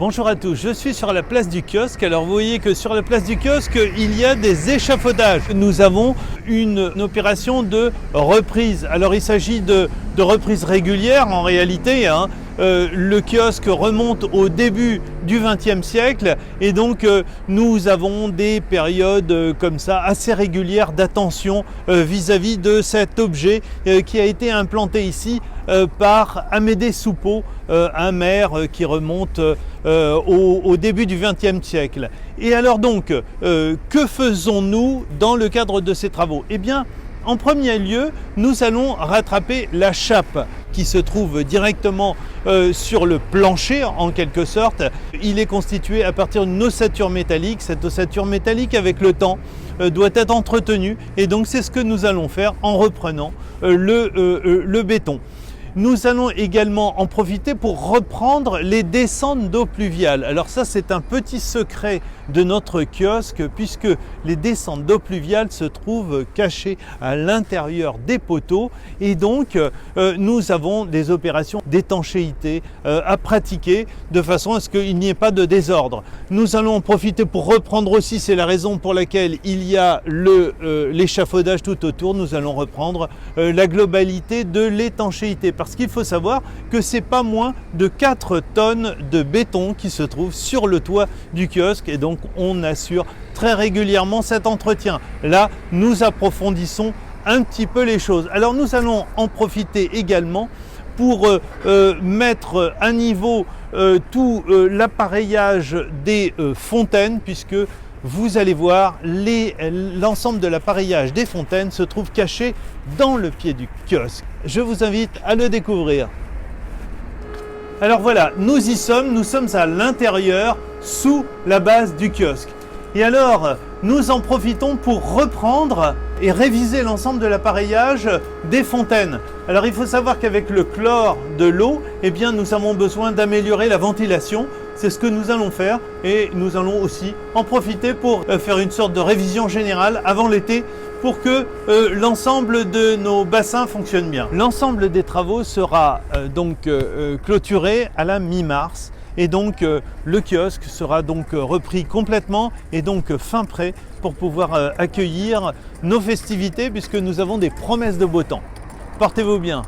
Bonjour à tous, je suis sur la place du kiosque. Alors vous voyez que sur la place du kiosque, il y a des échafaudages. Nous avons une opération de reprise. Alors il s'agit de reprise régulière en réalité. Le kiosque remonte au début du XXe siècle et donc nous avons des périodes comme ça assez régulières d'attention vis-à-vis de cet objet qui a été implanté ici par Amédée Soupeau, un maire qui remonte au début du XXe siècle. Et alors donc, que faisons-nous dans le cadre de ces travaux? Eh bien, en premier lieu, nous allons rattraper la chape qui se trouve directement sur le plancher en quelque sorte. Il est constitué à partir d'une ossature métallique. Cette ossature métallique avec le temps doit être entretenue et donc c'est ce que nous allons faire en reprenant le béton. Nous allons également en profiter pour reprendre les descentes d'eau pluviale. Alors ça, c'est un petit secret de notre kiosque puisque les descentes d'eau pluviale se trouvent cachées à l'intérieur des poteaux et donc nous avons des opérations d'étanchéité à pratiquer de façon à ce qu'il n'y ait pas de désordre. Nous allons en profiter pour reprendre aussi, c'est la raison pour laquelle il y a l'échafaudage tout autour, nous allons reprendre la globalité de l'étanchéité. Parce qu'il faut savoir que c'est pas moins de 4 tonnes de béton qui se trouvent sur le toit du kiosque et donc on assure très régulièrement cet entretien. Là, nous approfondissons un petit peu les choses. Alors nous allons en profiter également pour mettre à niveau tout l'appareillage des fontaines puisque vous allez voir, l'ensemble de l'appareillage des fontaines se trouve caché dans le pied du kiosque. Je vous invite à le découvrir. Alors voilà, nous y sommes, nous sommes à l'intérieur, sous la base du kiosque. Et alors, nous en profitons pour reprendre et réviser l'ensemble de l'appareillage des fontaines. Alors il faut savoir qu'avec le chlore de l'eau, eh bien, nous avons besoin d'améliorer la ventilation. C'est ce que nous allons faire et nous allons aussi en profiter pour faire une sorte de révision générale avant l'été pour que l'ensemble de nos bassins fonctionne bien. L'ensemble des travaux sera donc clôturé à la mi-mars et donc le kiosque sera donc repris complètement et donc fin prêt pour pouvoir accueillir nos festivités puisque nous avons des promesses de beau temps. Portez-vous bien.